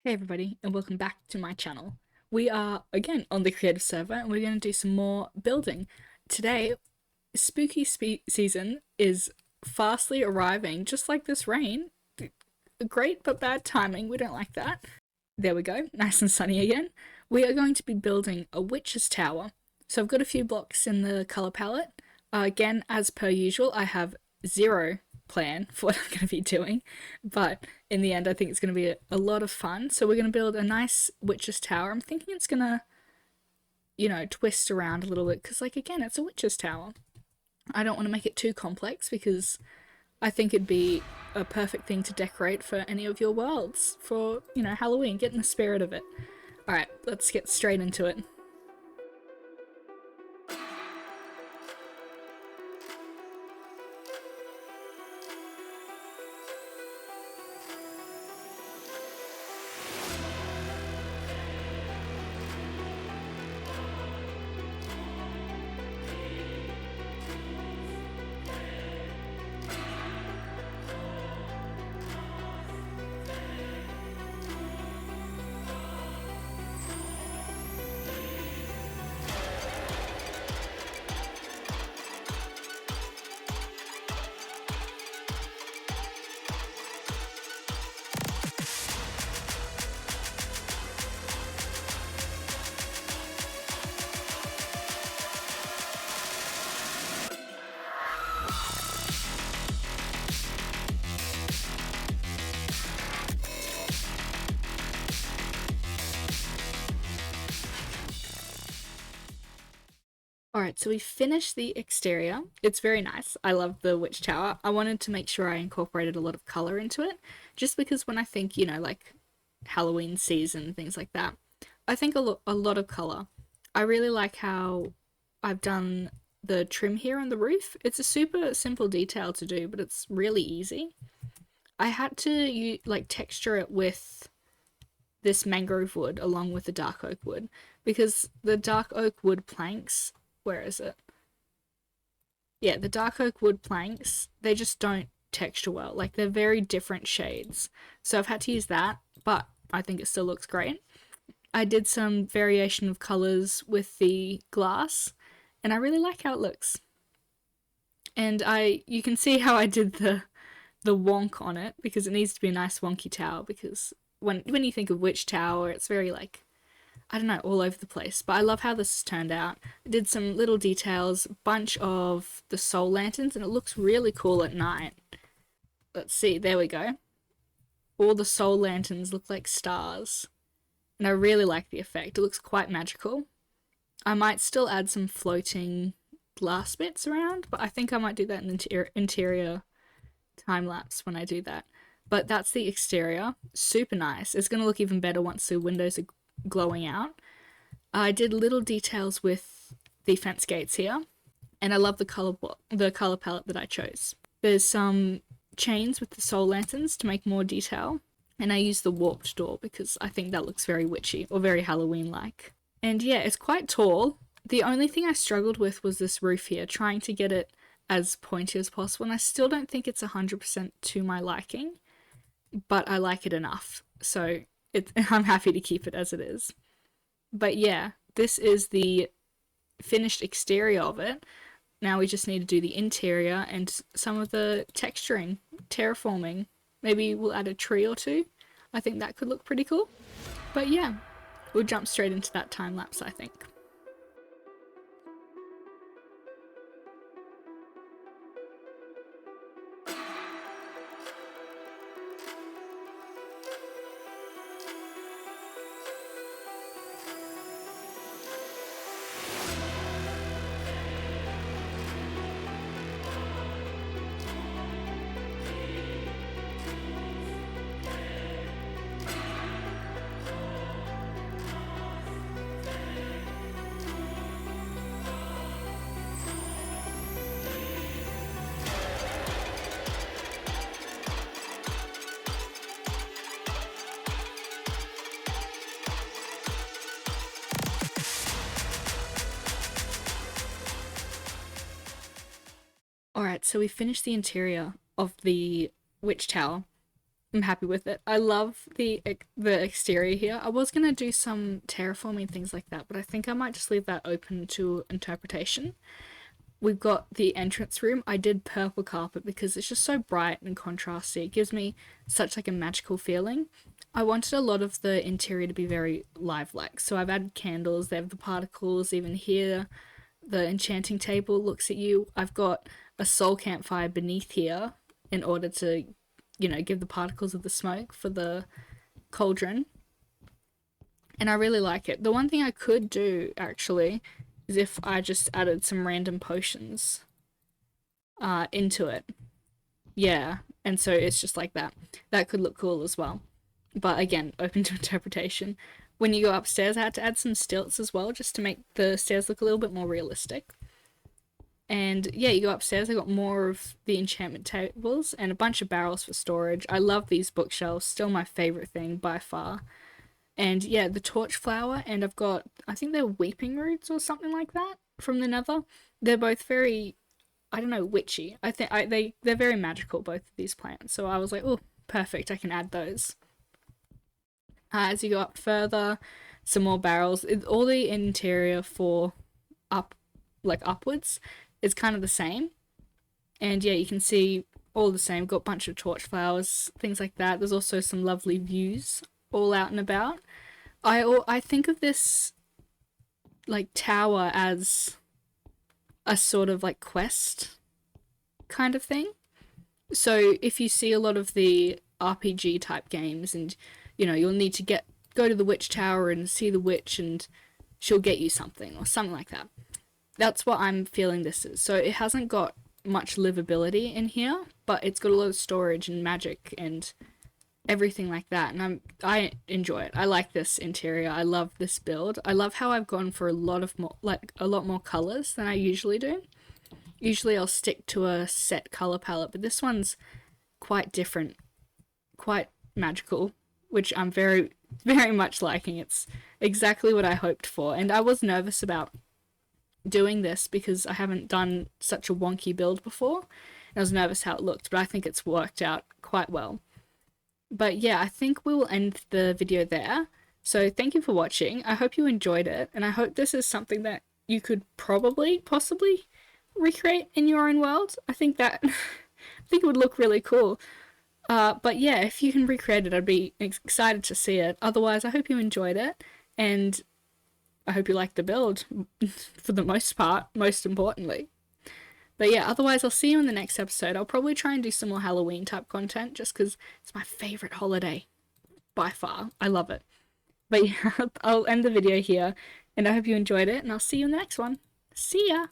Hey everybody, and welcome back to my channel. We are again on the creative server and we're going to do some more building. Today, season is fastly arriving, just like this rain. Great but bad timing, we don't like that. There we go, nice and sunny again. We are going to be building a witch's tower. So I've got a few blocks in the colour palette. Again, as per usual, I have zero plan for what I'm going to be doing, but in the end I think it's going to be a lot of fun. So we're going to build a nice witch's tower. I'm thinking it's going to, twist around a little bit because, like, again, it's a witch's tower. I don't want to make it too complex because I think it'd be a perfect thing to decorate for any of your worlds for, Halloween. Get in the spirit of it. Alright, let's get straight into it. Alright, so we finished the exterior. It's very nice. I love the witch tower. I wanted to make sure I incorporated a lot of colour into it, just because when I think, like Halloween season, things like that, I think a lot of colour. I really like how I've done the trim here on the roof. It's a super simple detail to do, but it's really easy. I had to texture it with this mangrove wood along with the dark oak wood because the dark oak wood planks, where is it? Yeah, the dark oak wood planks, they just don't texture well. Like, they're very different shades. So I've had to use that, but I think it still looks great. I did some variation of colors with the glass, and I really like how it looks. And you can see how I did the wonk on it because it needs to be a nice wonky tower because when you think of witch tower, it's very like, I don't know, all over the place. But I love how this has turned out. I did some little details, bunch of the soul lanterns, and it looks really cool at night. Let's see, there we go. All the soul lanterns look like stars. And I really like the effect. It looks quite magical. I might still add some floating glass bits around, but I think I might do that in interior time lapse when I do that. But that's the exterior. Super nice. It's going to look even better once the windows are glowing out. I did little details with the fence gates here, and I love the color palette that I chose. There's some chains with the soul lanterns to make more detail, and I used the warped door because I think that looks very witchy or very Halloween-like. And yeah, it's quite tall. The only thing I struggled with was this roof here, trying to get it as pointy as possible, and I still don't think it's 100% to my liking, but I like it enough. So I'm happy to keep it as it is. But yeah, this is the finished exterior of it. Now we just need to do the interior and some of the texturing, terraforming. Maybe we'll add a tree or two. I think that could look pretty cool. But yeah, we'll jump straight into that time lapse, I think. Alright, so we finished the interior of the witch tower. I'm happy with it. I love the exterior here. I was gonna do some terraforming things like that, but I think I might just leave that open to interpretation. We've got the entrance room. I did purple carpet because it's just so bright and contrasty. It gives me such like a magical feeling. I wanted a lot of the interior to be very lifelike, so I've added candles. They have the particles. Even here, the enchanting table looks at you. I've got a soul campfire beneath here in order to, give the particles of the smoke for the cauldron. And I really like it. The one thing I could do actually is if I just added some random potions into it. Yeah, and so it's just like that. That could look cool as well. But again, open to interpretation. When you go upstairs, I had to add some stilts as well just to make the stairs look a little bit more realistic. And yeah, you go upstairs, I got more of the enchantment tables and a bunch of barrels for storage. I love these bookshelves, still my favorite thing by far. And yeah, the torch flower, and I've got, I think they're weeping roots or something like that from the nether. They're both very, I don't know, witchy. I think they're very magical, both of these plants. So I was like, oh, perfect, I can add those. As you go up further, some more barrels. All the interior for upwards is kind of the same. And yeah, you can see all the same. Got a bunch of torch flowers, things like that. There's also some lovely views all out and about. I think of this like tower as a sort of like quest kind of thing. So if you see a lot of the RPG type games and you'll need to go to the witch tower and see the witch and she'll get you something or something like that. That's what I'm feeling this is. So it hasn't got much livability in here, but it's got a lot of storage and magic and everything like that, and I enjoy it. I like this interior. I love this build. I love how I've gone for a lot more colors than I usually do. Usually I'll stick to a set color palette, but this one's quite different, quite magical, which I'm very, very much liking. It's exactly what I hoped for, and I was nervous about doing this because I haven't done such a wonky build before, and I was nervous how it looked, but I think it's worked out quite well. But yeah, I think we will end the video there. So thank you for watching. I hope you enjoyed it, and I hope this is something that you could possibly recreate in your own world. I think it would look really cool. But yeah, if you can recreate it, I'd be excited to see it. Otherwise, I hope you enjoyed it, and I hope you liked the build for the most part, most importantly. But yeah, otherwise I'll see you in the next episode. I'll probably try and do some more Halloween type content just because it's my favourite holiday by far. I love it. But yeah, I'll end the video here, and I hope you enjoyed it, and I'll see you in the next one. See ya!